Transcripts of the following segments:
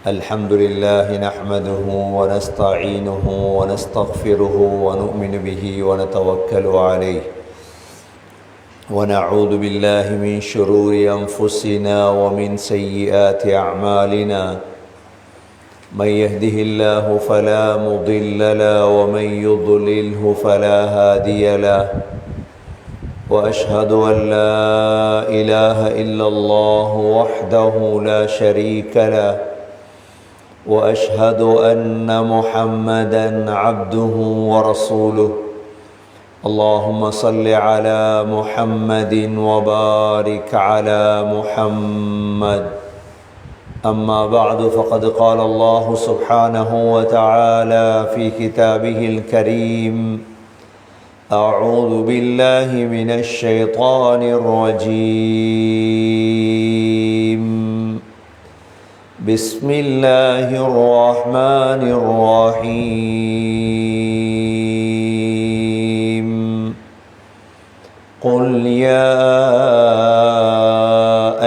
الحمد لله نحمده ونستعينه ونستغفره ونؤمن به ونتوكل عليه ونعوذ بالله من شرور أنفسنا ومن سيئات أعمالنا من يهده الله فلا مضل له ومن يضلله فلا هادي له وأشهد أن لا إله إلا الله وحده لا شريك له وأشهد أن محمدًا عبده ورسوله اللهم صل على محمد وبارك على محمد أما بعد فقد قال الله سبحانه وتعالى في كتابه الكريم أعوذ بالله من الشيطان الرجيم بسم الله الرحمن الرحيم قل يا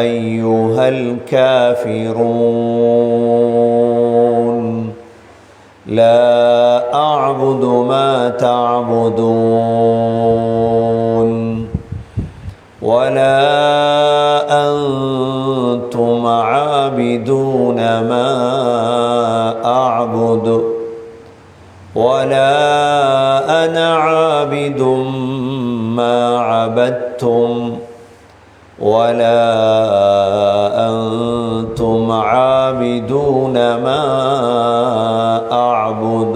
أيها الكافرون لا أعبد ما تعبدون ولا أنتم عابدون ما أعبد ولا أنا عابد ما عبدتم ولا أنتم عابدون ما أعبد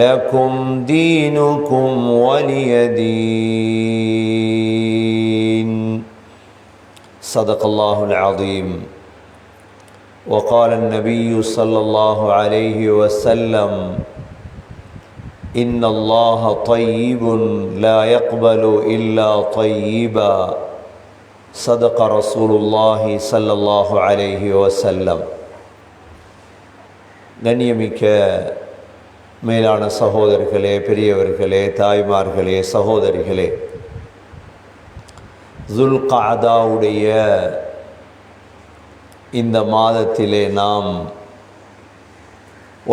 لكم دينكم ولي دين صدق الله العظيم وقال النبي صلى الله عليه وسلم إن الله طيب لا يقبل إلا طيبا صدق رسول الله صلى الله عليه وسلم. கண்ணியமிக்க மேலான சகோதரர்களே, பெரியவர்களே, தாய்மார்களே, சகோதரிகளே, துல்காதாவுடைய இந்த மாதத்திலே நாம்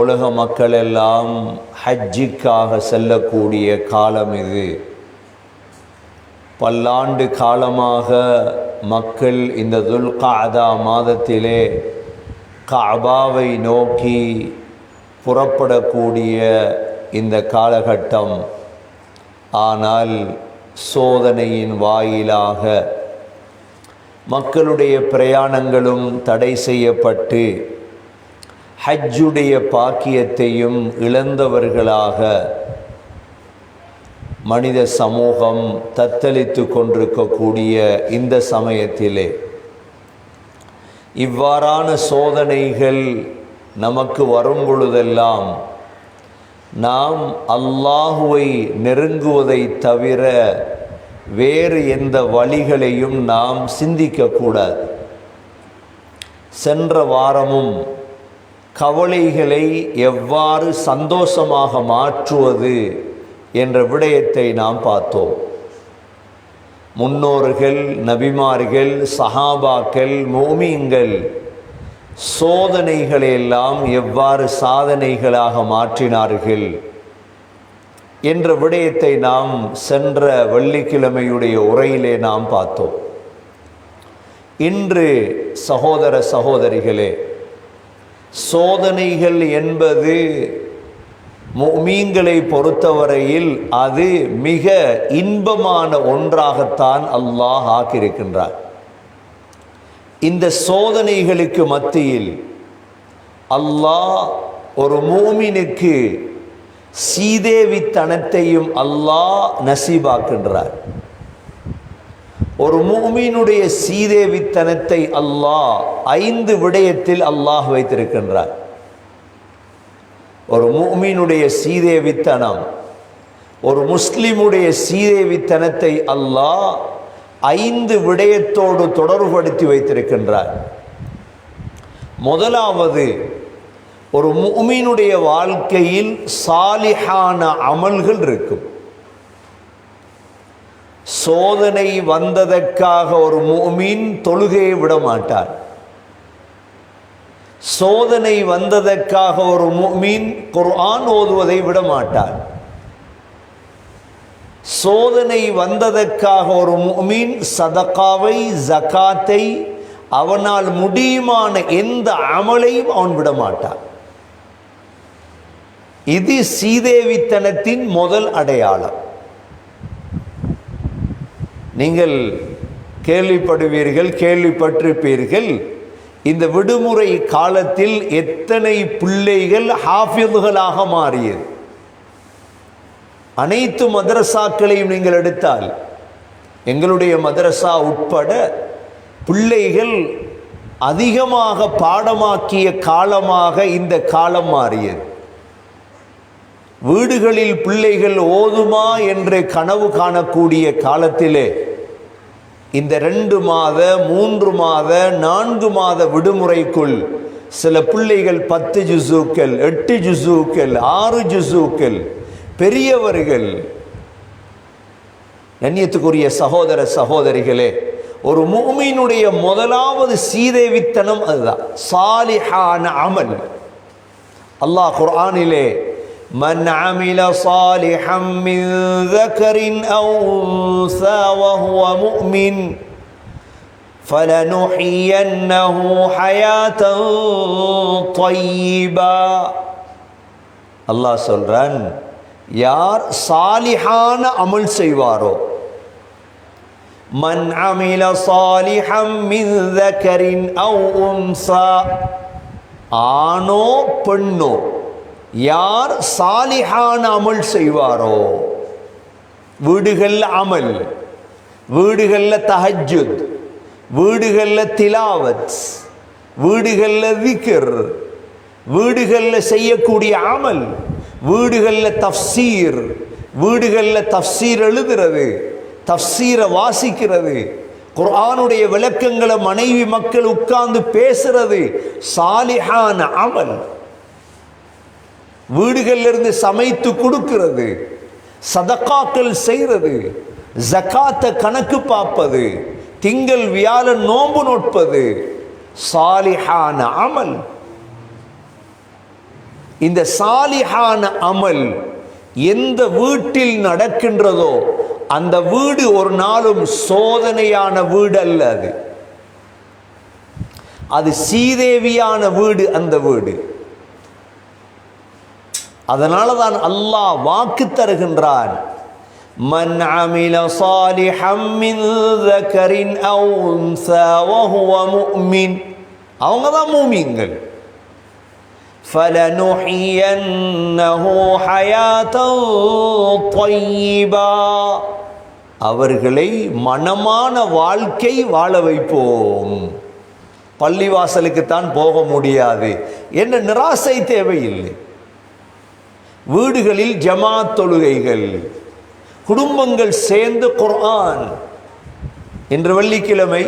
உலக மக்களெல்லாம் ஹஜ்ஜிக்காக செல்லக்கூடிய காலம் இது. பல்லாண்டு காலமாக மக்கள் இந்த துல்காதா மாதத்திலே கஅபாவை நோக்கி புறப்படக்கூடிய இந்த காலகட்டம். ஆனால் சோதனையின் வாயிலாக மக்களுடைய பிரயாணங்களும் தடை செய்யப்பட்டு ஹஜ்ஜுடைய பாக்கியத்தையும் இழந்தவர்களாக மனித சமூகம் தத்தளித்து கொண்டிருக்கக்கூடிய இந்த சமயத்திலே இவ்வாறான சோதனைகள் நமக்கு வரும் பொழுதெல்லாம் நாம் அல்லாஹுவை நெருங்குவதை தவிர வேறு எந்த வழிகளையும் நாம் சிந்திக்கக்கூடாது. சென்ற வாரமும் கவலைகளை எவ்வாறு சந்தோஷமாக மாற்றுவது என்ற விடயத்தை நாம் பார்த்தோம். முன்னோர்கள், நபிமார்கள், சஹாபாக்கள், மோமீன்கள் சோதனைகளையெல்லாம் எவ்வாறு சாதனைகளாக மாற்றினார்கள் என்ற விடயத்தை நாம் சென்ற வெள்ளிக்கிழமையுடைய உரையிலே நாம் பார்த்தோம். இன்று சகோதர சகோதரிகளே, சோதனைகள் என்பது முஃமின்களை பொறுத்தவரையில் அது மிக இன்பமான ஒன்றாகத்தான் அல்லாஹ் ஆக்கியிருக்கின்றார். இந்த சோதனைகளுக்கு மத்தியில் அல்லாஹ் ஒரு முஃமினுக்கு சீதேவித்தனத்தையும் அல்லாஹ் நசீபாக்கின்றார். ஒரு முஃமினுடைய சீதேவித்தனத்தை அல்லாஹ் 5 விடயத்தில் அல்லாஹ் வைத்திருக்கின்றார். ஒரு முஃமினுடைய சீதேவித்தனம், ஒரு முஸ்லிமுடைய சீதேவித்தனத்தை அல்லாஹ் 5 விடயத்தோடு தொடர்புபடுத்தி வைத்திருக்கின்றார். முதலாவது, ஒரு முஃமினுடைய வாழ்க்கையில் சாலிஹான அமல்கள் இருக்கும். சோதனை வந்ததற்காக ஒரு முஃமின் தொழுகையை விட மாட்டார். சோதனை வந்ததற்காக ஒரு முஃமின் குர்ஆன் ஓதுவதை விட மாட்டான். சோதனை வந்ததற்காக ஒரு முஃமின் சதகாவை, ஜகாத்தை, அவனால் முடியுமான எந்த அமலையும் அவன் விட மாட்டான். இது சீதேவித்தனத்தின் முதல் அடையாளம். நீங்கள் கேள்விப்படுவீர்கள், கேள்விப்பட்டிருப்பீர்கள், இந்த விடுமுறை காலத்தில் எத்தனை பிள்ளைகள் ஹாஃபிதுகளாக மாறியது. அனைத்து மதரசாக்களையும் நீங்கள் எடுத்தால், எங்களுடைய மதரசா உட்பட பிள்ளைகள் அதிகமாக பாடமாக்கிய காலமாக இந்த காலம் மாறியது. வீடுகளில் பிள்ளைகள் ஓதுமா என்று கனவு காணக்கூடிய காலத்திலே இந்த 2 மாத 3 மாத 4 மாத விடுமுறைக்குள் சில பிள்ளைகள் 10 ஜுஸூக்கள், 8 ஜுஸூக்கள், 6 ஜுஸூக்கள், பெரியவர்கள். கண்ணியத்துக்குரிய சகோதர சகோதரிகளே, ஒரு முஃமினுடைய முதலாவது சீதேவித்தனம் அதுதான், சாலிஹான அமல். அல்லாஹ் குர்ஆனிலே من عمل صالحا من ذكر أو أنثى وهو مؤمن فلنحيينه حياة طيبة. அல்லாஹ் சொல்றான், யார் சாலிஹான அமல் செய்வாரோ, மன் அமில சாலிஹம் மின் ذكرٍ أو أنثى, ஆணோ பெண்ணோ யார் சாலிஹான அமல் செய்வாரோ, வீடுகள்ல அமல், வீடுகள்ல தஹஜ்ஜுத், வீடுகள்ல திலாவத், வீடுகள்ல விக்ர், வீடுகள்ல செய்யக்கூடிய அமல், வீடுகள்ல தஃப்சீர், வீடுகள்ல தஃப்சீர் எழுதுறது, தஃப்சீரை வாசிக்கிறது, குர்ஆனுடைய விளக்கங்களை மனைவி மக்கள் உட்கார்ந்து பேசுறது சாலிஹான அமல். வீடுகளிலிருந்து சமைத்து கொடுக்கிறது, சதகாக்கள் செய்கிறது, ஜகாத்தை கணக்கு பார்ப்பது, திங்கள் வியாழன் நோன்பு நோட்பது சாலிஹான அமல். இந்த சாலிஹான அமல் எந்த வீட்டில் நடக்கின்றதோ அந்த வீடு ஒரு நாளும் சோதனையான வீடு அல்ல. அது சீதேவியான வீடு அந்த வீடு. அதனால தான் அல்லாஹ் வாக்கு தருகின்றான், மன் அமில சாலிஹம் மின் ذكرٍ أو أنثى وهو مؤمن, அவங்க தான் மூமின்கள். فلنحيينه حياة طيبة, அவர்களை மனமான வாழ்க்கை வாழ வைப்போம். பள்ளிவாசலுக்குத்தான் போக முடியாது என்ற நிராசை தேவையில்லை. வீடுகளில் ஜமாத் தொழுகைகள், குடும்பங்கள் சேர்ந்து குர்ஆன். இன்று வெள்ளிக்கிழமை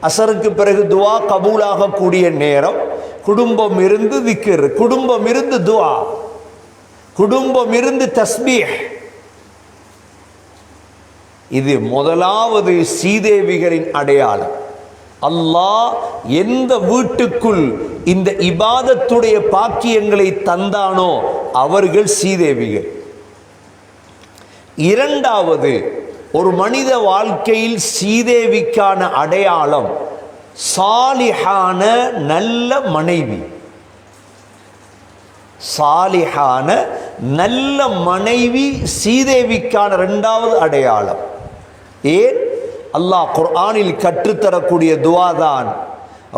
அசருக்கு பிறகு துஆ கபூலாக கூடிய நேரம். குடும்பம் இருந்து திக்ர், குடும்பம் இருந்து துஆ, குடும்பம் இருந்து தஸ்பீஹ். இது முதலாவது சீதேவிகளின் அடையாளம். அல்லாஹ் எந்த வீட்டுக்குள் இந்த இபாதத்துடைய பாக்கியங்களை தந்தானோ அவர்கள் சீதேவிகள். இரண்டாவது, ஒரு மனித வாழ்க்கையில் சீதேவிக்கான அடையாளம் சாலிஹான நல்ல மனைவி. சாலிஹான நல்ல மனைவி சீதேவிக்கான இரண்டாவது அடையாளம். ஏன்? அல்லாஹ் குர்ஆனில் கற்றுத்தரக்கூடிய துஆ தான்,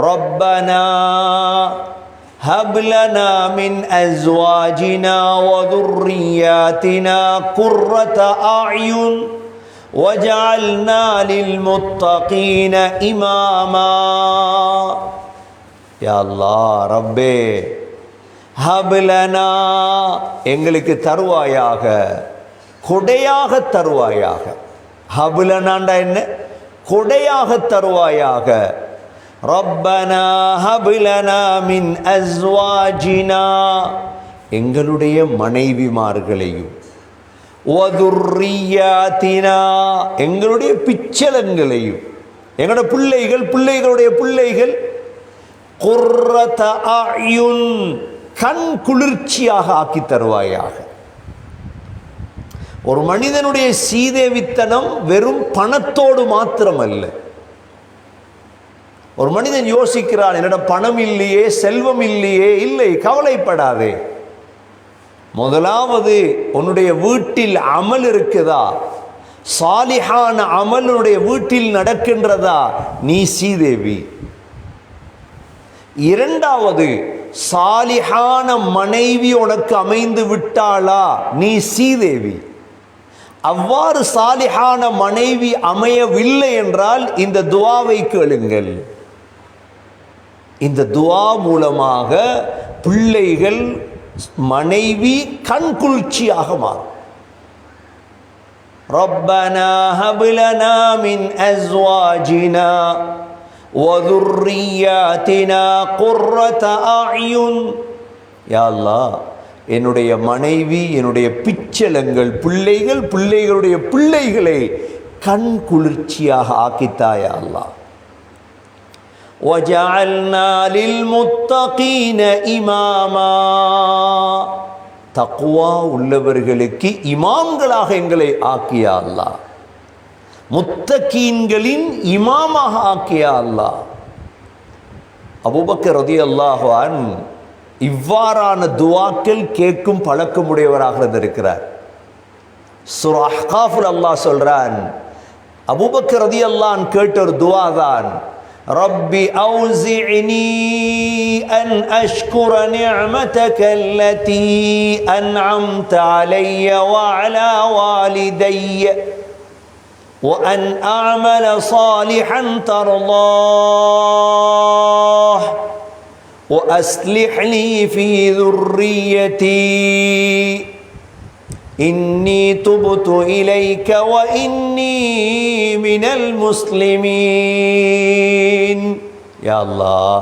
ரப்பனா ஹப் லனா மின் அஸ்வாஜினா வ துர்ரியாத்தினா குர்ரத அயுன் வஜஅல்னா லில் முத்தகீன இமாமா. யா அல்லாஹ், ரப்பே ஹப் லனா, எங்களுக்கு தருவாயாக, கொடையாக தருவாயாக. ஹபுலனாண்டா என்ன? கொடையாக தருவாயாக. ரப்பனா ஹபுலனா மின் அஸ்வாஜினா, எங்களுடைய மனைவிமார்களையும், வதுர்ரியாத்தினா, எங்களுடைய பிச்சலங்களையும், எங்களுடைய பிள்ளைகள், பிள்ளைகளுடைய பிள்ளைகள், குர்ரத அயுன், கண் குளிர்ச்சியாக ஆக்கி தருவாயாக. ஒரு மனிதனுடைய சீதேவித்தனம் வெறும் பணத்தோடு மாத்திரமல்ல. ஒரு மனிதன் யோசிக்கிறான், என்னிடம் பணம் இல்லையே, செல்வம் இல்லையே. இல்லை, கவலைப்படாதே. முதலாவது உன்னுடைய வீட்டில் அமல் இருக்குதா, சாலிஹான அமல் உன்னுடைய வீட்டில் நடக்கின்றதா, நீ சீதேவி. இரண்டாவது, சாலிஹான மனைவி உனக்கு அமைந்து விட்டாளா, நீ சீதேவி. அவ்வாறு சாலிஹான மனைவி அமையவில்லை என்றால் இந்த துஆவை கேளுங்கள். இந்த துஆ மூலமாக பிள்ளைகள், மனைவி கண் குளிர்ச்சியாக மாறும். ரப்பனா ஹப் லனா மின் அஸ்வாஜினா வ ذُرِّيَّاتِنَا قُرَّةَ أَعْيُنٍ. யா அல்லாஹ், என்னுடைய மனைவி, என்னுடைய பிச்சலங்கள், பிள்ளைகள், பிள்ளைகளுடைய பிள்ளைகளை கண் குளிர்ச்சியாக ஆக்கித்தாயா அல்லாஹ். وَجَعَلْنَا لِلْمُتَّقِينَ إِمَامًا. தக்வா உள்ளவர்களுக்கு இமாம்களாக எங்களை ஆக்கியா அல்லாஹ். முத்தகீன்களின் இமாமாக ஆக்கியா அல்லாஹ். அபூபக்கர் ரலியல்லாஹு அன்ஹு இவ்வாறான துஆக்கள் கேட்கும் பழக்கமுடையவராக இருந்திருக்கிறார். சூரா அஹ்காஃபில் அல்லாஹ் சொல்றான், அபூபக்கர் ரலியல்லாஹு அன்ஹு கேட்ட ஒரு துஆ தான், ரப்பி அவ்ஸிஅனி அன் அஷ்குர நிஅமதக அல்லதி அன்அம்த அலைய வ அலா வாலிதைய وأن أعمل صالحا ترضاه وأصلح لي في ذريتي إني تبت إليك وإني من المسلمين. يا الله,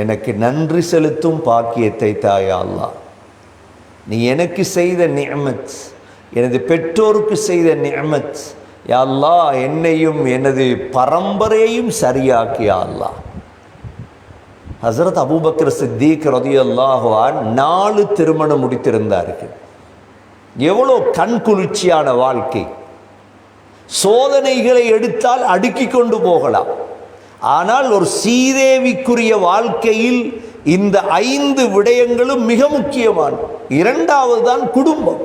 எனக்கு நன்றி செலுத்தும் பாக்கியத்தை தாயா அல்லாஹ். நீ எனக்கு செய்த நிஅமத், எனது பெற்றோருக்கு செய்த நிஅமத், யா அல்லாஹ், என்னையும் எனது பரம்பரையையும் சரியாக்கியா அல்லாஹ். ஹஸரத் அபூபக்கர் சித்தீக் ரலியல்லாஹு அன்ஹு 4 திருமணம் முடித்திருந்தார்கள். எவ்வளோ கண் குளிர்ச்சியான வாழ்க்கை. சோதனைகளை எடுத்தால் அடுக்கிக் கொண்டு போகலாம். ஆனால் ஒரு சீதேவிக்குரிய வாழ்க்கையில் இந்த 5 விடயங்களும் மிக முக்கியமான. இரண்டாவது தான் குடும்பம்.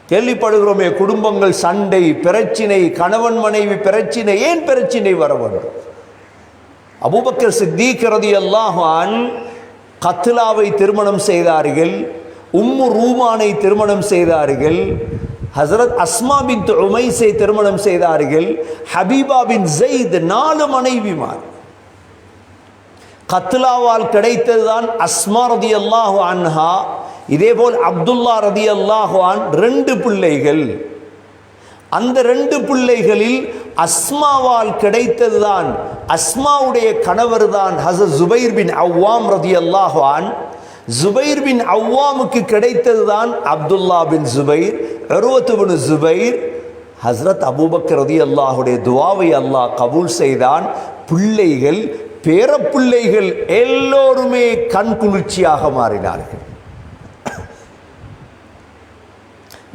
கேள்விப்படுகிறோமே, குடும்பங்கள் சண்டை, பிரச்சினை, கணவன் மனைவி பிரச்சினை. ஏன் பிரச்சினை வர வேண்டும்? அபூபக்கர் சித்தீக் ரலியல்லாஹு அன்ஹு கத்லாவை திருமணம் செய்தார்கள், உம்மு ரூமானை திருமணம் செய்தார்கள், ஹஸரத் அஸ்மா பின்த் உமைஸை திருமணம் செய்தார்கள், ஹபீபா பின் ஸைத். 4 மனைவிமார். கத்லாவால் கிடைத்ததுதான் அஸ்மா ரலியல்லாஹு அன்ஹா. இதேபோல் அப்துல்லா ரலியல்லாஹு அன்ஹு 2 பிள்ளைகள். அந்த 2 பிள்ளைகளில் அஸ்மாவால் கிடைத்ததுதான், அஸ்மாவுடைய கணவர் தான் ஹஸரத் ஜுபைர் பின் அவ்வாம் ரலியல்லாஹு அன்ஹு. ஜுபைர் பின் அவ்வாமுக்கு கிடைத்ததுதான் அப்துல்லா பின் ஜுபைர், உர்வத் பின் ஜுபைர். ஹஸரத் அபூபக்கர் ரலியல்லாஹுடைய துஆவை அல்லாஹ் கபூல் செய்தான். பிள்ளைகள், பேரப்பிள்ளைகள் எல்லோருமே கண் குளிர்ச்சியாக மாறினார்கள்.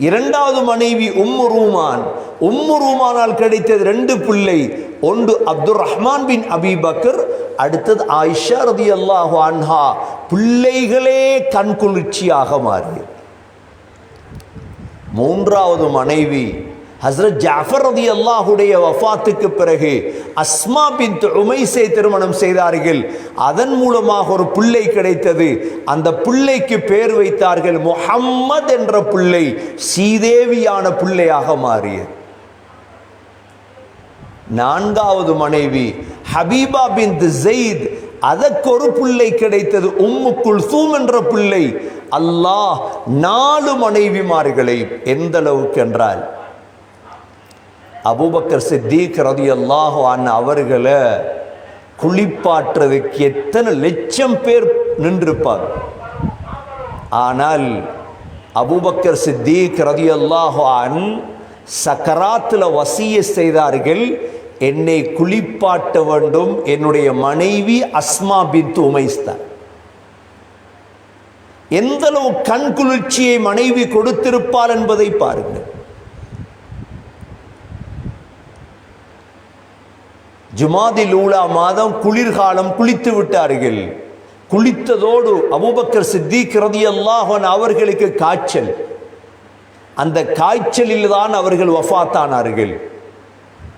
இரண்டாவது மனைவி உம்மு ரூமான். உம்மு ரூமானால் கிடைத்தது 2 பிள்ளை. ஒன்று அப்துர் ரஹ்மான் பின் அபி பக்கர், அடுத்தது ஆயிஷா ரலியல்லாஹு அன்ஹா. பிள்ளைகளே கண் குளிர்ச்சியாக மாறியது. மூன்றாவது மனைவி ஹஸ்ரத் ஜாஃபர் ரலியல்லாஹுடைய வஃபாத்துக்கு பிறகு அஸ்மா பின்த் உமைஸை திருமணம் செய்தார்கள். அதன் மூலமாக ஒரு பிள்ளை கிடைத்தது. அந்த பிள்ளைக்கு பேர் வைத்தார்கள் முஹம்மத் என்ற பிள்ளை. சீதேவியான பிள்ளையாக மாறியது. நான்காவது மனைவி ஹபீபா பின்த் ஸைத். அதற்கு ஒரு பிள்ளை கிடைத்தது, உம்மு குல்சூம் என்ற பிள்ளை. அல்லாஹ் 4 மனைவிமார்களை எந்த அளவுக்கு என்றால், அபூபக்கர் சித்தீக் ரலியல்லாஹு அன்ஹு அவர்களை குளிப்பாற்றுறதுக்கு எத்தனை லட்சம் பேர் நின்றிருப்பார். ஆனால் அபூபக்கர் சித்தீக் ரலியல்லாஹு அன்ஹு சக்கராத்தில் வசிய செய்தார்கள், என்னை குளிப்பாட்ட வேண்டும் என்னுடைய மனைவி அஸ்மா பின்த் உமைஸ் தான். எந்த அளவு கண் குளிர்ச்சியை மனைவி கொடுத்திருப்பாள் என்பதை பாருங்கள். ஜுமாதில் ஊலா மாதம் குளிர்காலம் குளித்து விட்டார்கள். குளித்ததோடு அபூபக்கர் சித்திக் ரலியல்லாஹு அன்ஹு அவர்களுக்கு காய்ச்சல். அந்த காய்ச்சலில் தான் அவர்கள் வஃபாத்தானார்கள்.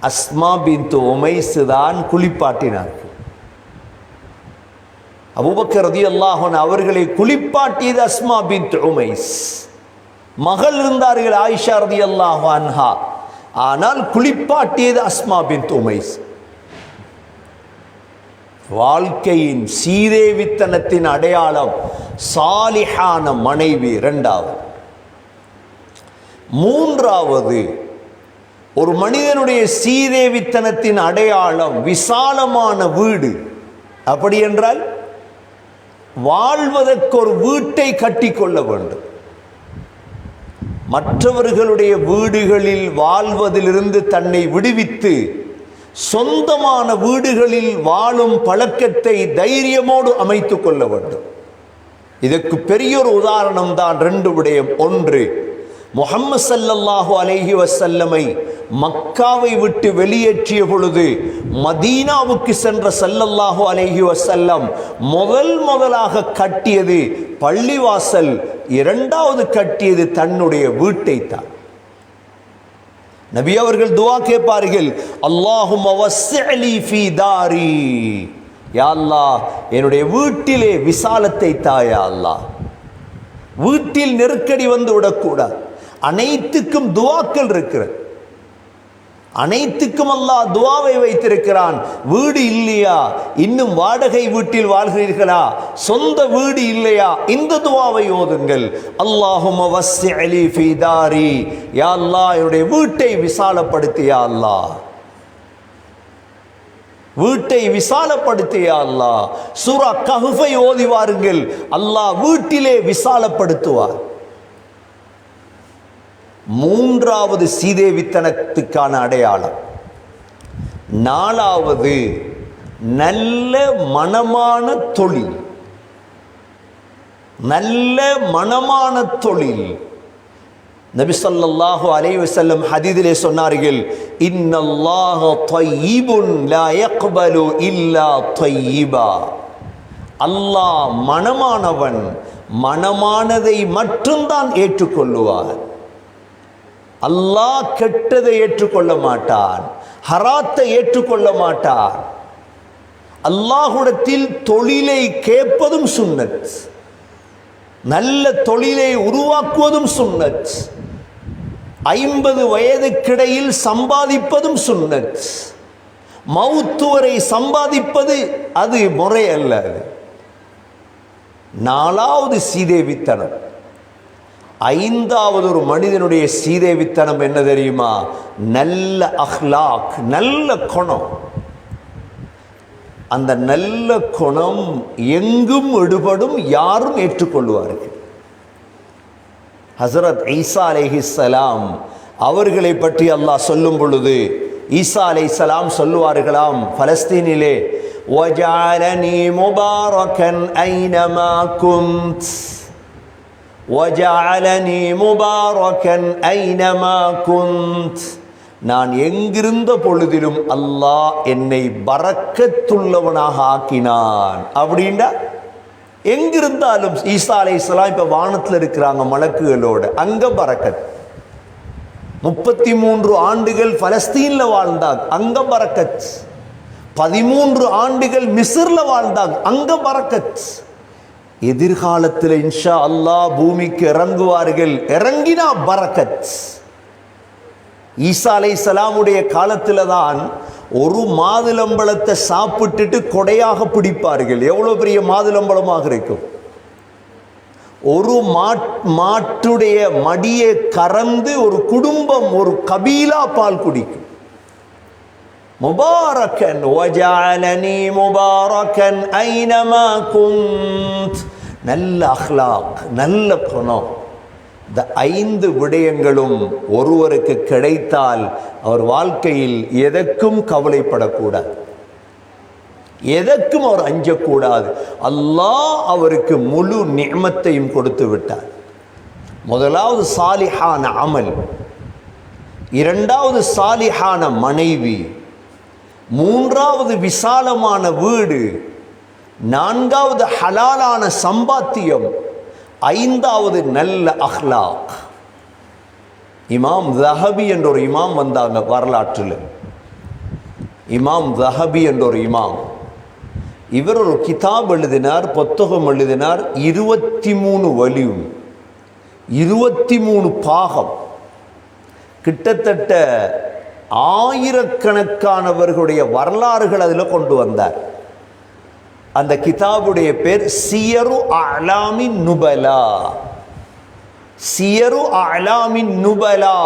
அஸ்மா பின்த் உமைஸ் தான் குளிப்பாட்டினார்கள். அபூபக்கர் ரலியல்லாஹு அன்ஹு அவர்களை குளிப்பாட்டியது அஸ்மா பின்த் உமைஸ். மகள் இருந்தார்கள் ஆயிஷா ரலியல்லாஹு அன்ஹா, ஆனால் குளிப்பாட்டியது அஸ்மா பின்த் உமைஸ். வாழ்க்கையின் சீதேவித்தனத்தின் அடையாளம் சாலிஹான மனைவி. இரண்டாவது. மூன்றாவது, ஒரு மனிதனுடைய சீதேவித்தனத்தின் அடையாளம் விசாலமான வீடு. அப்படி என்றால் வாழ்வதற்கு ஒரு வீட்டை கட்டிக்கொள்ள வேண்டும். மற்றவர்களுடைய வீடுகளில் வாழ்வதிலிருந்து தன்னை விடுவித்து சொந்தமான வீடுகளில் வாழும் பழக்கத்தை தைரியமோடு அமைத்துக் கொள்ள வேண்டும். இதற்கு பெரியொரு உதாரணம் தான் ரெண்டு விடயம். ஒன்று, முஹம்மது ஸல்லல்லாஹு அலைஹி வஸல்லமை மக்காவை விட்டு வெளியேற்றிய பொழுது மதீனாவுக்கு சென்ற ஸல்லல்லாஹு அலைஹி வஸல்லம் முதலாக கட்டியது பள்ளிவாசல், இரண்டாவது கட்டியது தன்னுடைய வீட்டை தான். நபி அவர்கள் துஆ கேட்பார்கள், அல்லாஹும்ம வஸ்ஸிஅலி ஃபீ தாரி, யா அல்லாஹ் என்னுடைய வீட்டிலே விசாலத்தை தா யா அல்லாஹ். வீட்டில் நெருக்கடி வந்து விடக்கூடாது. அனைத்துக்கும் துஆக்கள் இருக்கிறது. அனைத்துக்கும் அல்லாஹ் துஆவை வைத்திருக்கிறான். வீடு இல்லையா, இன்னும் வாடகை வீட்டில் வாழ்கிறீர்களா, சொந்த வீடு இல்லையா, இந்த துஆவை ஓதுங்கள். அல்லாஹும்ம வஸ்ஸிஅலி ஃபீ தாரி, யா அல்லாஹ் என்னுடைய வீட்டை விசாலப்படுத்து யா அல்லாஹ், வீட்டை விசாலப்படுத்து யா அல்லாஹ். சூரா கஹ்ஃபை ஓதி வாருங்கள், அல்லாஹ் வீட்டிலே விசாலப்படுத்துவார். மூன்றாவது சீதேவித்தனத்துக்கான அடையாளம். நாலாவது, நல்ல மனமான தொழில். நல்ல மனமான தொழில். நபி ஸல்லல்லாஹு அலைஹி வஸல்லம் ஹதீஸிலே சொன்னார்கள், இன்னல்லாஹ தய்யிபுன் லா யக்பலு இல்லா தய்யிபா. அல்லாஹ் மனமானவன், மனமானதை மட்டும்தான் ஏற்றுக்கொள்ளுவார். அல்லாஹ் கெட்டதை ஏற்றுக்கொள்ள மாட்டான், ஹராத்தை ஏற்றுக்கொள்ள மாட்டான். அல்லாஹ்விடத்தில் தொழிலை கேட்பதும் சுன்னத், நல்ல தொழிலை உருவாக்குவதும் சுன்னத், 50 வயதுக்கிடையில் சம்பாதிப்பதும் சுன்னத், மௌத்து வரை சம்பாதிப்பது அது முறை அல்ல. நாலாவது சீதேவித்தனம். ஐந்தாவது ஒரு மனிதனுடைய சீதேவித்தனம் என்ன தெரியுமா? நல்ல அஹ்லாக், நல்ல குணம். அந்த நல்ல குணம் எங்கும் எடுபடும், யாரும் ஏற்றுக்கொள்வார்கள். ஹஸரத் ஈசா அலைஹிஸ்ஸலாம் அவர்களை பற்றி அல்லாஹ் சொல்லும் பொழுது ஈசா அலைஹிஸ்ஸலாம் சொல்லுவார்களாம் பலஸ்தீனிலே, வஜஅலனி முபாரக்கன் ஐனமா குன்த், வஜஅலனி முபாரக்கன் ஐனமா குன்த், நான் எங்கிருந்த பொழுதிலும் அல்லாஹ் என்னை பரக்கத்துள்ளவனாக ஆக்கினான். அப்படின்னா எங்கிருந்தாலும் ஈசா அலைஹிஸ்ஸலாம் இப்ப வானத்தில் இருக்கிறாங்க மலக்குகளோடு, அங்க பரக்கத். 33 ஆண்டுகள் பலஸ்தீன்ல வாழ்ந்தாங்க, அங்க பரக்கத். 13 ஆண்டுகள் மிஸ்ர்ல வாழ்ந்தாங்க, அங்க பரக்கத். எதிர்காலத்தில் இன்ஷா அல்லாஹ் பூமிக்கு இறங்குவார்கள், இறங்கினா பரக்கத். ஈசா அலைஹிஸ்ஸலாமுடைய காலத்துல தான் ஒரு மாதுளம்பழத்தை சாப்பிட்டுட்டு கொடையாக பிடிப்பார்கள். எவ்வளவு பெரிய மாதுளம்பழமாக இருக்கும். ஒரு மாட்டுடைய மடியை கறந்து ஒரு குடும்பம், ஒரு கபீலா பால் குடிக்கும். முபாரக்கன் வஜஅலனி முபாரக்கன் ஐனமா குன்த். நல்ல அஹ்லாக், நல்ல குணம். இந்த 5 விடயங்களும் ஒருவருக்கு கிடைத்தால் அவர் வாழ்க்கையில் எதற்கும் கவலைப்படக்கூடாது, எதற்கும் அவர் அஞ்சக்கூடாது. அல்லாஹ் அவருக்கு முழு நிஅமத்தையும் கொடுத்து விட்டார். முதலாவது சாலிஹான அமல், இரண்டாவது சாலிஹான மனைவி, மூன்றாவது விசாலமான வீடு, நான்காவது ஹலாலான சம்பாத்தியம், ஐந்தாவது நல்ல அஹ்லாக். இமாம் ஸஹபி என்ற ஒரு இமாம் வந்தாங்க வரலாற்றில். இமாம் ஸஹபி என்ற ஒரு இமாம், இவர் ஒரு கிதாப் எழுதினார், புத்தகம் எழுதினார். 23 வலியும் 23 பாகம், கிட்டத்தட்ட ஆயிரக்கணக்கானவர்களுடைய வரலாறுகள் அதில் கொண்டு வந்தார். அந்த கிதாபுடைய பேர் சியரு அலாமின் நுபலா. சியரு அலாமின் நுபலா,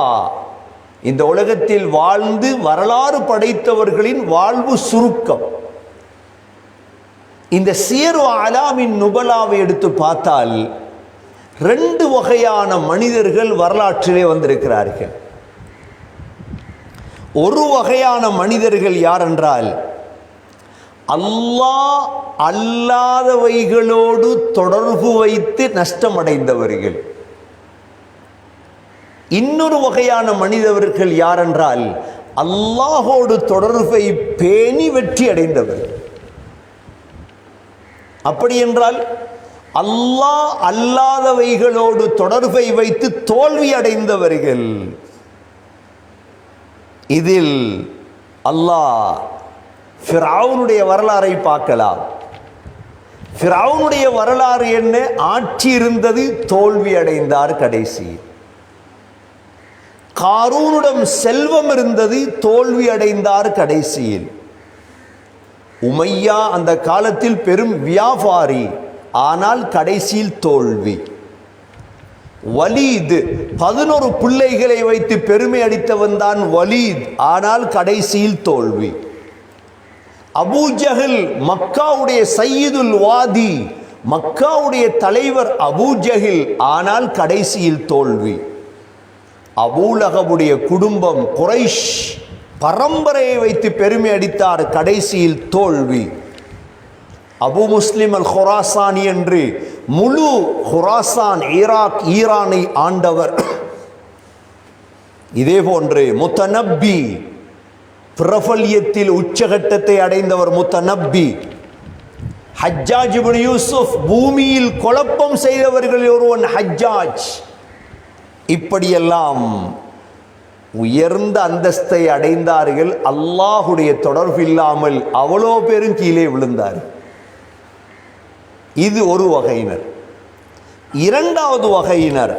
இந்த உலகத்தில் வாழ்ந்து வரலாறு படைத்தவர்களின் வாழ்வு சுருக்கம். இந்த சியரு அலாமின் நுபலாவை எடுத்து பார்த்தால் 2 வகையான மனிதர்கள் வரலாற்றிலே வந்திருக்கிறார்கள். ஒரு வகையான மனிதர்கள் யார் என்றால், அல்லாஹ் அல்லாதவைகளோடு தொடர்பு வைத்து நஷ்டமடைந்தவர்கள். இன்னொரு வகையான மனிதர்கள் யார் என்றால், அல்லாஹோடு தொடர்பை பேணி வெற்றி அடைந்தவர்கள். அப்படி என்றால் அல்லாஹ் அல்லாதவைகளோடு தொடர்பை வைத்து தோல்வி அடைந்தவர்கள். இதில் அல்லாஹ் ஃபிரௌனுடைய வரலாறை பார்க்கலாம். ஃபிரௌனுடைய வரலாறு என்ன? ஆட்சி இருந்தது, தோல்வி அடைந்தார் கடைசி. காரூனிடம் செல்வம் இருந்தது, தோல்வி அடைந்தார் கடைசியில். உமையா அந்த காலத்தில் பெரும் வியாபாரி, ஆனால் கடைசியில் தோல்வி. வலீத் 11 பிள்ளைகளை வைத்து பெருமை அடித்தவன் தான் வலீத், ஆனால் கடைசியில் தோல்வி. அபூ ஜஹல் மக்காவுடைய சையீதுல் வாதி, மக்காவுடைய தலைவர் அபூ ஜஹல், ஆனால் கடைசியில் தோல்வி. அபூலஹபுடைய குடும்பம் குரைஷ் பரம்பரையை வைத்து பெருமை அடித்தார், கடைசியில் தோல்வி. அபு முஸ்லிம் அல் ஹுராசானி என்று முழு ஹுராசான் ஈரானை ஆண்டவர். இதே போன்று முத்தனப்பி, பிரபல்யத்தில் உச்சகட்டத்தை அடைந்தவர் முத்தனப்பி. ஹஜ்ஜாஜ் இப்னு யூசுப், பூமியில் குழப்பம் செய்தவர்களில் ஒருவன் ஹஜ்ஜாஜ். இப்படியெல்லாம் உயர்ந்த அந்தஸ்தை அடைந்தார்கள். அல்லாஹுடைய தொடர்பு இல்லாமல் அவ்வளோ பேரும் கீழே விழுந்தார். இது ஒரு வகையினர். இரண்டாவது வகையினர்,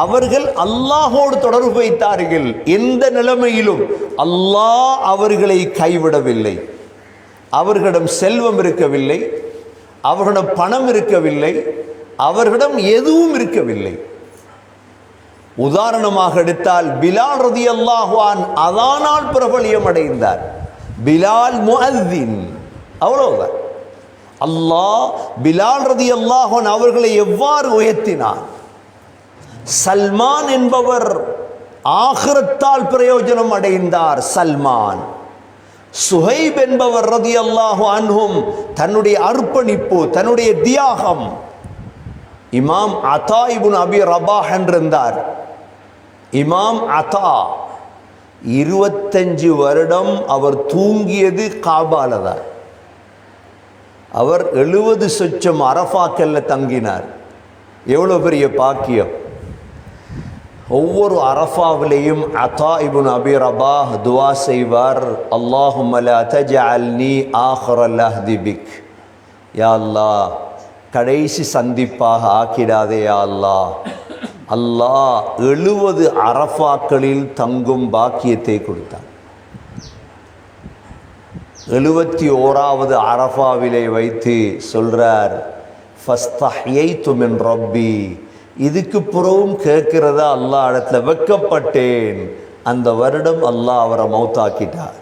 அவர்கள் அல்லாஹோடு தொடர்பு வைத்தார்கள். எந்த நிலைமையிலும் அல்லாஹ் அவர்களை கைவிடவில்லை. அவர்களிடம் செல்வம் இருக்கவில்லை, அவர்களிடம் பணம் இருக்கவில்லை, அவர்களிடம் எதுவும் இருக்கவில்லை. உதாரணமாக எடுத்தால் பிலால் ரலியல்லாஹு அன்ஹு அதானால் பிரபலியம் அடைந்தார். பிலால் முஅத்தின், அவ்வளவுதான். அல்லாஹ் பிலால் ரலியல்லாஹு அன்ஹு அவர்களை எவ்வாறு உயர்த்தினார். சல்மான் என்பவர் ஆகிரத்தால் பிரயோஜனம் அடைந்தார். சல்மான். சுஹைப் என்பவர் ரலியல்லாஹு அன்ஹும் தன்னுடைய அர்ப்பணிப்பு, தன்னுடைய தியாகம். இமாம் அதா இப்னு அபி ரபாஹ் என்றிருந்தார். இமாம் அதா 25 வருடம் அவர் தூங்கியது காபாலதான். அவர் 70 சொச்சம் அரஃபாக்கல்ல தங்கினார். எவ்வளவு பெரிய பாக்கியம்! ஒவ்வொரு அரஃபாவிலையும் அதா இப்னு அபி ரபாஹ் துஆ செய்வார், அல்லாஹும்ம லா தஜஅல்னி ஆகிரல் அஹ்தி பிக். யா அல்லாஹ், கடைசி சந்திப்பாக ஆக்கிடாதே யா அல்லாஹ். அல்லாஹ் 70 அரஃபாக்களில் தங்கும் பாக்கியத்தை கொடுத்தார். 71வது அரஃபாவிலே வைத்து சொல்றார், ஃபஸ்தஹ்யைது மின் ரப்பி. இதுக்கு புறவும் கேட்கிறதா அல்லாஹ் இடத்துல வெட்கப்பட்டேன். அந்த வருடம் அல்லாஹ் அவரை மௌத்தாக்கிட்டார்.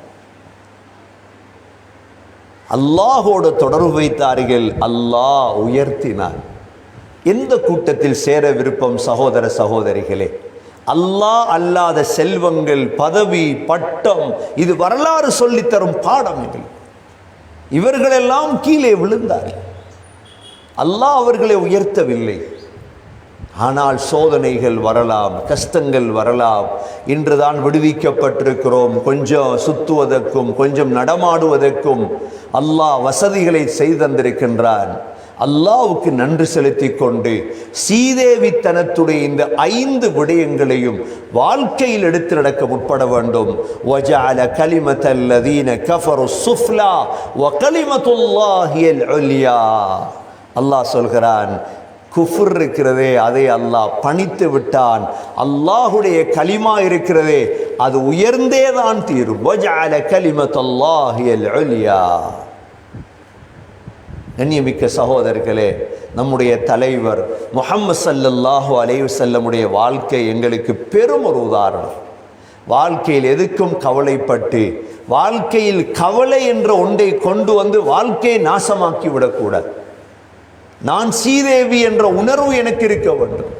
அல்லாஹோடு தொடர்பு வைத்தார்கள், அல்லாஹ் உயர்த்தினார். எந்த கூட்டத்தில் சேர விருப்பம் சகோதர சகோதரிகளே? அல்லாஹ் அல்லாத செல்வங்கள், பதவி, பட்டம், இது வரலாறு சொல்லித்தரும் பாடங்கள். இவர்களெல்லாம் கீழே விழுந்தார்கள். அல்லாஹ் அவர்களை உயர்த்தவில்லை. ஆனால் சோதனைகள் வரலாம், கஷ்டங்கள் வரலாம். இன்றுதான் விடுவிக்கப்பட்டிருக்கிறோம். கொஞ்சம் சுத்துவதற்கும் கொஞ்சம் நடமாடுவதற்கும் அல்லாஹ் வசதிகளை செய்தந்திருக்கின்றான். அல்லாஹ்வுக்கு நன்றி செலுத்தி கொண்டு சீதேவித்தனத்துடைய இந்த 5 விடயங்களையும் வாழ்க்கையில் எடுத்து நடக்க முற்பட வேண்டும். வஜஅல கலிமத்தல்லதீன கஃபரு ஸுஃப்லா வ கலிமத்துல்லாஹில் உல்யா. அல்லாஹ் சொல்கிறான், குஃபர் இருக்கிறதே அதை அல்லாஹ் பணித்து விட்டான். அல்லாஹுடைய கலிமா இருக்கிறதே அது உயர்ந்தேதான் தீரும். வஜஅல கலிமத்துல்லாஹில் உல்யா. கண்ணியமிக்க சகோதரர்களே, நம்முடைய தலைவர் முஹம்மது ஸல்லல்லாஹு அலைஹி வஸல்லமுடைய வாழ்க்கை எங்களுக்கு பெரும் ஒரு உதாரணம். வாழ்க்கையில் எதுக்கும் கவலைப்பட்டு வாழ்க்கையில் கவலை என்ற ஒன்றை கொண்டு வந்து வாழ்க்கையை நாசமாக்கி விடக்கூடாது. நான் சீதேவி என்ற உணர்வு எனக்கு இருக்க வேண்டும்.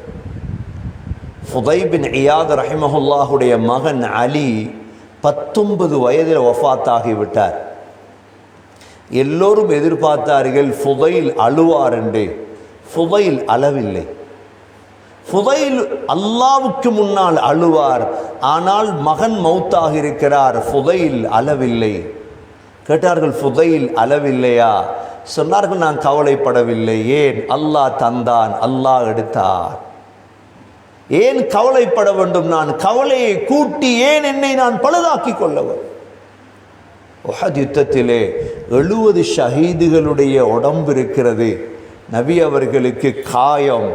ஃபுதைல் பின் இயாத் ரஹிமஹுல்லாஹுடைய மகன் அலி 19 வயதில் வஃபாத்தாகிவிட்டார். எல்லோரும் எதிர்பார்த்தார்கள் ஃபுதைல் அழுவார் என்று. ஃபுதைல் அழவில்லை. ஃபுதைல் அல்லாவுக்கு முன்னால் அழுவார். ஆனால் மகன் மௌத்தாக இருக்கிறார், ஃபுதைல் அழவில்லை. கேட்டார்கள், ஃபுதைல் அழவில்லையா? சொன்னார்கள், நான் கவலைப்படவில்லை. ஏன்? அல்லாஹ் தந்தான், அல்லாஹ் எடுத்தார். ஏன் கவலைப்பட வேண்டும்? நான் கவலையை கூட்டி ஏன் என்னை நான் பழுதாக்கி கொள்ளவும்? உஹத் யுத்தத்திலே 70 ஷஹீதுகளுடைய உடம்பு இருக்கிறது. நபி அவர்களுக்கு காயம்.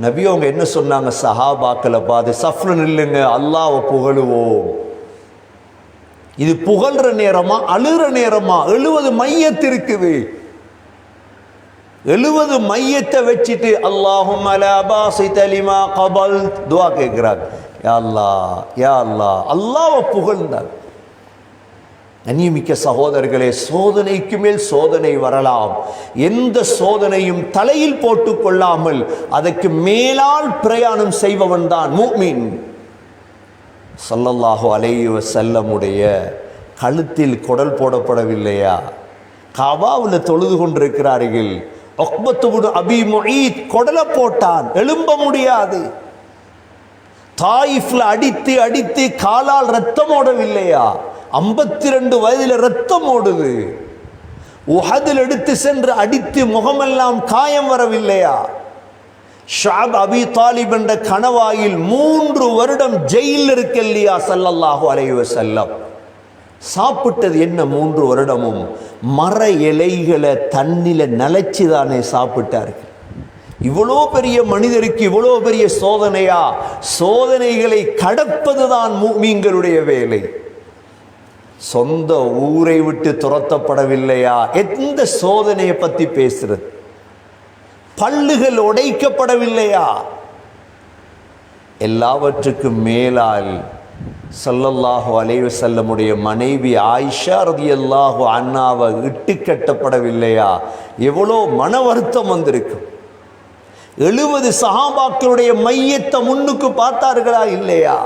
நபி அவங்க என்ன சொன்னாங்க? சஹாபாக்களை பார்த்து, சஃப்ல நில்லுங்க, அல்லாஹ்வை புகழுவோம். இது புகழ்ற நேரமா அழுகிற நேரமா? 70 மையத்து இருக்குது. 70 மையத்தை வச்சுட்டு அல்லாஹும்ம லா பாஸித லிமா கபல் துஆ கேட்கிறாங்க. யா அல்லாஹ், யா அல்லாஹ், அல்லாஹ்வை புகழ்ந்தார். கண்ணியமிக்க சகோதரர்களே, சோதனைக்கு மேல் சோதனை வரலாம். எந்த சோதனையும் தலையில் போட்டுக் கொள்ளாமல் அதற்கு மேலால் பிரயாணம் செய்பவன் தான் முஃமின். ஸல்லல்லாஹு அலைஹி வஸல்லமுடைய கழுத்தில் குடல் போடப்படவில்லையா? காபாவில் தொழுது கொண்டிருக்கிறார்கள். உக்பத்து பின் அபி முஈத் குடலை போட்டான், எழும்ப முடியாது. தாயிஃப்ல அடித்து அடித்து காலால் ரத்தம் ஓடவில்லையா? 52 வயதில் ரத்தம் ஓடுது. உஹதில் எடுத்து சென்று அடித்து முகமெல்லாம் காயம் வரவில்லையா? ஷஅப் அபி தாலிப் என்ற கணவாயில் 3 வருடம் ஜெயிலில் இருக்கல்லையா ஸல்லல்லாஹு அலைஹி வஸல்லம்? சாப்பிட்டது என்ன 3 வருடமும்? மர இலைகளை தண்ணில நனைச்சு தானே சாப்பிட்டார்கள். இவ்வளோ பெரிய மனிதருக்கு இவ்வளோ பெரிய சோதனையா? சோதனைகளை கடப்பதுதான் முஃமின்களுடைய வேலை. சொந்த ஊரை விட்டு துரத்தப்படவில்லையா? எந்த சோதனையை பத்தி பேசுறது? பல்லுகள் உடைக்கப்படவில்லையா? எல்லாவற்றுக்கும் மேலால் ஸல்லல்லாஹு அலைஹி வஸல்லமுடைய மனைவி ஆயிஷா ரலியல்லாஹு அன்ஹாவை இட்டு கட்டப்படவில்லையா? எவ்வளோ மன வருத்தம் வந்திருக்கும். 70 சஹாபாக்களுடைய மையத்தை முன்னுக்கு பார்த்தார்களா இல்லையா?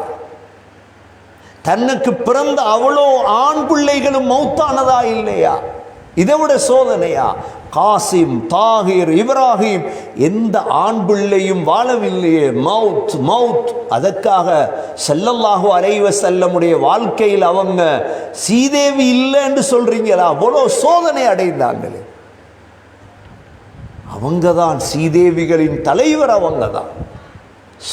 தனக்கு பிறந்த அவ்வளோ ஆண் பிள்ளைகளும் மௌத்தானதா இல்லையா? இதை விட சோதனையா? காசிம், தாகிர், இப்ராஹிம், எந்த ஆண் பிள்ளையும் வாழவில்லையே. மவுத் மவுத். அதற்காக ஸல்லல்லாஹு அலைஹி வஸல்லமுடைய வாழ்க்கையில் அவங்க சீதேவி இல்லை என்று சொல்றீங்களா? அவ்வளோ சோதனை அடைந்தாங்களே. அவங்க தான் சீதேவிகளின் தலைவர். அவங்க தான்.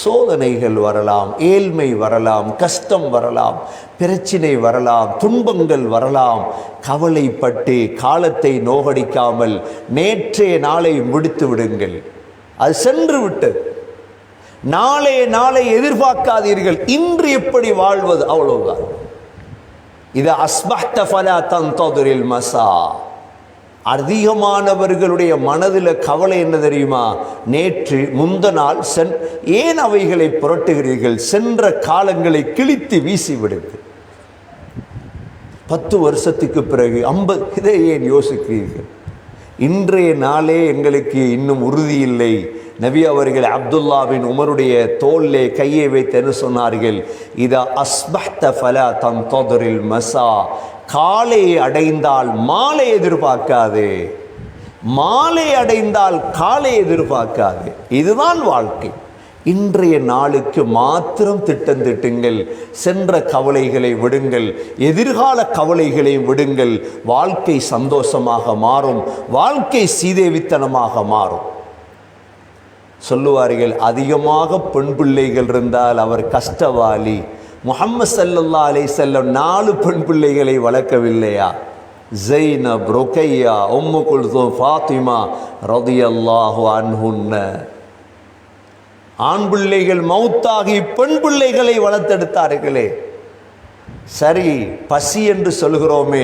சோதனைகள் வரலாம், ஏழ்மை வரலாம், கஷ்டம் வரலாம், பிரச்சினை வரலாம், துன்பங்கள் வரலாம். கவலைப்பட்டு காலத்தை நோகடிக்காமல் நேற்றைய நாளை முடித்து விடுங்கள். அது சென்று விட்டது. நாளை எதிர்பார்க்காதீர்கள். இன்று எப்படி வாழ்வது, அவ்வளவுதான். இது அஸ்பஹ்த ஃபலா தன்ததிரில் மஸா. அதிகமானவர்களுடைய மனதில் கவலை என்ன தெரியுமா? நேற்று முந்த நாள் ஏன் அவைகளை புரட்டுகிறீர்கள்? சென்ற காலங்களை கிழித்து வீசிவிடுங்கள். 10 வருஷத்துக்கு பிறகு 50 இதை ஏன் யோசிக்கிறீர்கள்? இன்றைய நாளே எங்களுக்கு இன்னும் உறுதி இல்லை. நபி அவர்கள் அப்துல்லா பின் உமருடைய தோளிலே கையை வைத்து என்ன சொன்னார்கள்? இதா அஸ்பஹ்த ஃபலா தன்ததிரில் மஸா, காலை அடைந்தால் மாலை எதிர்பார்க்காதே, மாலை அடைந்தால் காலை எதிர்பார்க்காது. இதுதான் வாழ்க்கை. இன்றைய நாளுக்கு மாத்திரம் திட்டம் திட்டுங்கள். சென்ற கவலைகளை விடுங்கள், எதிர்கால கவலைகளை விடுங்கள். வாழ்க்கை சந்தோஷமாக மாறும், வாழ்க்கை சீதேவித்தனமாக மாறும். சொல்லுவார்கள், அதிகமாக பெண் பிள்ளைகள் இருந்தால் அவர் கஷ்டவாளி. முஹம்மது ஸல்லல்லாஹு அலைஹி வஸல்லம் 4 பெண் பிள்ளைகளை வளர்க்கவில்லையா? ஸைனப், ருக்கையா, உம்மு குல்தூம், ஃபாத்திமா ரலியல்லாஹு அன்ஹுன்ன. ஆண் பிள்ளைகள் மௌத்தாகி பெண் பிள்ளைகளை வளர்த்தெடுத்தார்களே. சரி, பசி என்று சொல்கிறோமே,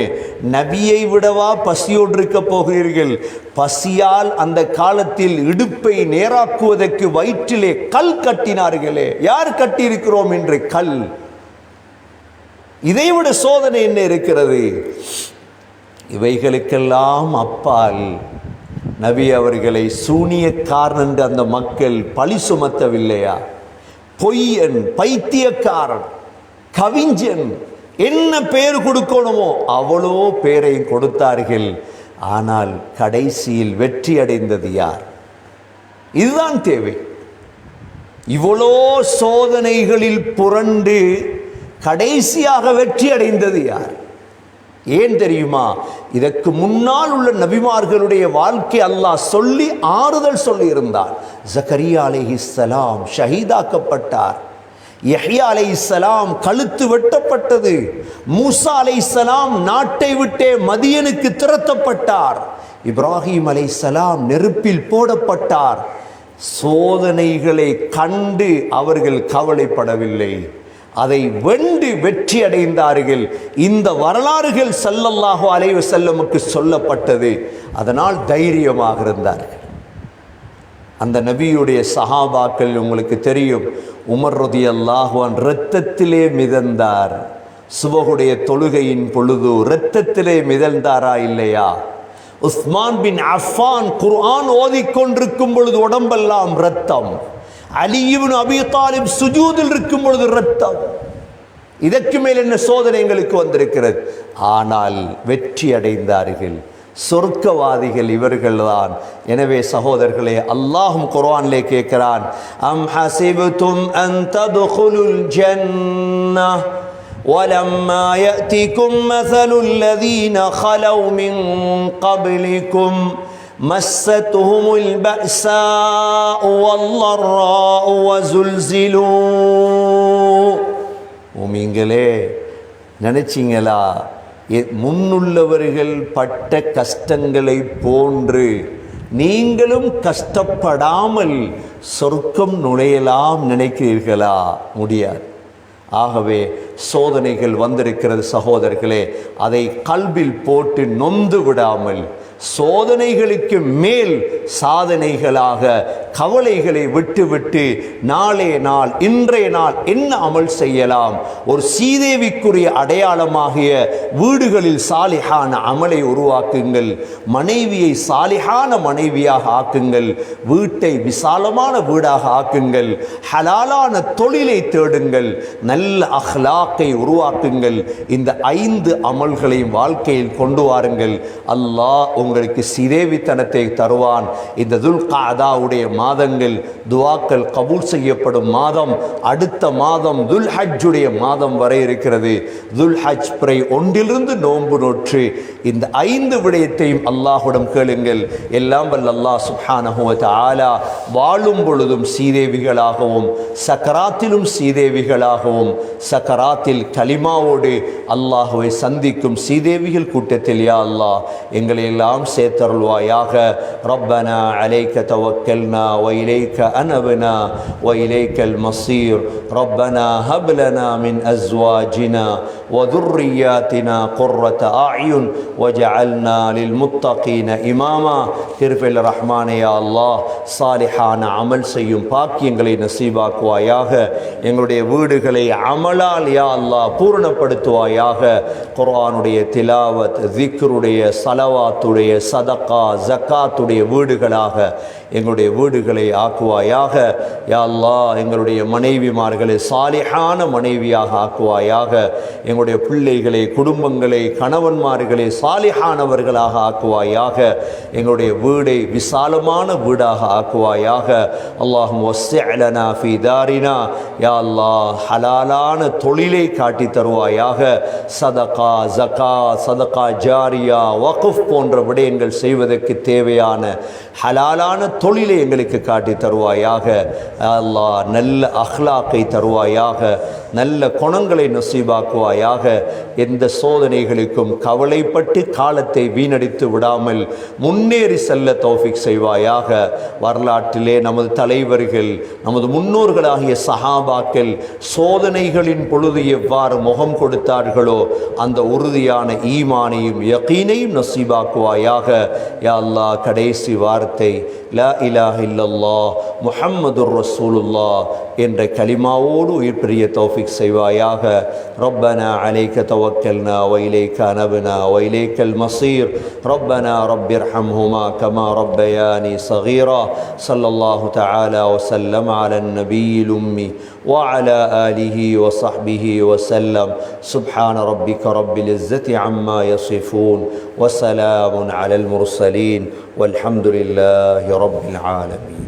நபியை விடவா பசியோடு இருக்க போகிறீர்கள்? பசியால் அந்த காலத்தில் இடுப்பை நேராக்குவதற்கு வயிற்றிலே கல் கட்டினார்களே. யார் கட்டியிருக்கிறோம் என்று கல்? இதைவிட சோதனை என்ன இருக்கிறது? இவைகளுக்கெல்லாம் அப்பால் நபி அவர்களை சூனியக்காரன் என்று அந்த மக்கள் பழி சுமத்தவில்லையா? பொய்யன், பைத்தியக்காரன், கவிஞன், என்ன பேர் கொடுக்கணுமோ அவ்வளோ பேரையும் கொடுத்தார்கள். ஆனால் கடைசியில் வெற்றி அடைந்தது யார்? இதுதான் தேவை. இவ்வளோ சோதனைகளில் புரண்டு கடைசியாக வெற்றி அடைந்தது யார்? ஏன் தெரியுமா? இதற்கு முன்னால் உள்ள நபிமார்களுடைய வாழ்க்கை அல்லாஹ் சொல்லி ஆறுதல் சொல்லி இருந்தார். ஜக்கரியா அலைஹிஸ்ஸலாம் ஷஹீதாக்கப்பட்டார். யஹ்யா அலைஹிஸ்ஸலாம் கழுத்து வெட்டப்பட்டது. மூசா அலைஹிஸ்ஸலாம் நாட்டை விட்டே மதியனுக்கு திரட்டப்பட்டார். இப்ராஹிம் அலைஹிஸ்ஸலாம் நெருப்பில் போடப்பட்டார். சோதனைகளை கண்டு அவர்கள் கவலைப்படவில்லை, அதை வென்று வெற்றி அடைந்தார்கள். இந்த வரலாறுகள் ஸல்லல்லாஹு அலைஹி வஸல்லமுக்கு சொல்லப்பட்டது. அதனால் தைரியமாக இருந்தார்கள். அந்த நபியுடைய சஹாபாக்கள் உங்களுக்கு தெரியும். உமர் ரலியல்லாஹு அன்ஹு இரத்தத்திலே மிதந்தார். சுபஹுடைய தொழுகையின் பொழுது இரத்தத்திலே மிதந்தாரா இல்லையா? உஸ்மான் பின் அஃபான் குர்ஆன் ஓதிக்கொண்டிருக்கும் பொழுது உடம்பெல்லாம் இரத்தம். அலி இப்னு அபீ தாலிப் சுஜூதில் இருக்கும் பொழுது இரத்தம். இதற்கு மேல் என்ன சோதனை எங்களுக்கு வந்திருக்கிறது? ஆனால் வெற்றி அடைந்தார்கள். சொர்க்கவாதிகள் இவர்கள்தான். எனவே சகோதரர்களே, அல்லாஹ்வும் குர்ஆனிலே கேட்கிறான், அம் ஹஸிப்தும் அன் தத்குலுல் ஜன்னஹ் வலம்மா யஅதிகும் மஸலுல் லதீன خلوا من قبلكم مستهم البأساء والضراء وزلزلوا. மூமின்களே, நினைச்சிங்களா முன்னுள்ளவர்கள் பட்ட கஷ்டங்களை போன்று நீங்களும் கஷ்டப்படாமல் சொர்க்கம் நுழையலாம் நினைக்கிறீர்களா? முடியாது. ஆகவே சோதனைகள் வந்திருக்கிறது சகோதரர்களே, அதை கல்பில் போட்டு நொந்து விடாமல் சோதனைகளுக்கு மேல் சாதனைகளாக கவலைகளை விட்டுவிட்டு நாளே நாள் இன்றைய நாள் என்ன அமல் செய்யலாம்? ஒரு சீதேவிக்குரிய அடையாளமாகிய வீடுகளில் சாலிஹான அமலை உருவாக்குங்கள். மனைவியை சாலிஹான மனைவியாக ஆக்குங்கள். வீட்டை விசாலமான வீடாக ஆக்குங்கள். ஹலாலான தொழிலை தேடுங்கள். நல்ல அஹ்லாக்கை உருவாக்குங்கள். இந்த 5 அமல்களையும் வாழ்க்கையில் கொண்டு வாருங்கள். அல்லாஹ் உங்களுக்கு சிதேவித்தனத்தை தருவான். இந்த துல்காதாவுடைய மாதங்கள் துஆக்கள் கபூல் செய்யப்படும் மாதம். அடுத்த மாதம் துல்ஹஜ்ஜுடைய மாதம் வர இருக்கிறது. துல்ஹஜ் பிறை 1 நோன்பு நோற்று இந்த 5 விடயத்தையும் அல்லாஹ்விடம் கேளுங்கள். எல்லாம் வல்ல அல்லாஹ் சுப்ஹானஹு வ தஆலா வாழும் பொழுதும் சீதேவிகளாகவும் சக்கராத்திலும் சீதேவிகளாகவும் சக்கராத்தில் கலிமாவோடு அல்லாஹ்வை சந்திக்கும் சீதேவிகள் கூட்டத்தில் யா அல்லாஹ் எங்களை எல்லாம் சேர்த்தருள்வாயாக. ரப்பனா அலைக தவக்கல்னா வ இலைக அனப்னா வ இலைக்கல் மஸீர். ரப்பனா ஹப் லனா மின் அஸ்வாஜினா வ ذُرِّيَّاتِنَا قُرَّةَ أَعْيُنٍ وَجَعَلْنَا لِلْمُتَّقِينَ إِمَامًا. கிருபையில் ரஹ்மானே யா அல்லாஹ் சாலிஹான அமல் செய்யும் பாக்கியங்களை நசீபாக்குவாயாக. எங்களுடைய வீடுகளை அமலால் யா அல்லாஹ் பூரணப்படுத்துவாயாக. குர்ஆனுடைய திலாவத், திக்ருடைய, சலவாத்துடைய, சதகா, ஜக்காத்துடைய வீடுகளாக எங்களுடைய வீடுகளை ஆக்குவாயாக. யா அல்லாஹ், எங்களுடைய மனைவிமார்களை சாலிஹான மனைவியாக ஆக்குவாயாக. எங்களுடைய பிள்ளைகளை, குடும்பங்களை, கணவன்மார்களை சாலிஹானவர்களாக ஆக்குவாயாக. எங்களுடைய வீடை விசாலமான வீடாக ஆக்குவாயாக. அல்லாஹும் வஸ்ஸி' லனா ஃபீ தாரினா, யா அல்லாஹ், ஹலாலான தொழிலை காட்டி தருவாயாக. சதகா, ஜகா, சதகா ஜாரியா, வக்ஃப் போன்ற விடயங்கள் செய்வதற்கு தேவையான ஹலாலான தொழிலை எங்களுக்கு காட்டி தருவாயாக. அல்லாஹ், நல்ல அஹ்லாக்கை தருவாயாக, நல்ல குணங்களை நசீபாக்குவாயாக. எந்த சோதனைகளுக்கும் கவலைப்பட்டு காலத்தை வீணடித்து விடாமல் முன்னேறி செல்ல தௌஃபீக் செய்வாயாக. வரலாற்றிலே நமது தலைவர்கள், நமது முன்னோர்களாகிய சஹாபாக்கள் சோதனைகளின் பொழுது எவ்வாறு முகம் கொடுத்தார்களோ அந்த உறுதியான ஈமானையும் யகீனையும் நசீபாக்குவாயாக. யா அல்லாஹ், கடைசி வார்த்தை லா இலாஹ இல்லல்லாஹ் முஹம்மதுர் ரசூலுல்லாஹ் என்ற கலிமாவோடு உயிர் பிரிய தௌஃபீக் செய்வாயாக. ரப்பனா அலைக தவக்கல்னா வ இலைக அனப்னா வ இலைக்கல் மஸீர். ரப்பனா ரப்பிர்ஹம்ஹுமா கமா ரப்பயானி ஸகீரா. ஸல்லல்லாஹு தஆலா வ ஸல்லம் அலன் நபியில் உம்மி வ அலா ஆலிஹி வ ஸஹ்பிஹி வ ஸல்லம். சுப்ஹான ரப்பிக ரப்பில் இஸ்ஸத்தி அம்மா யஸிஃபூன் வ ஸலாமுன் அலல் முர்ஸலீன் வல்ஹம்துலில்லாஹி ரப்பில் ஆலமீன்.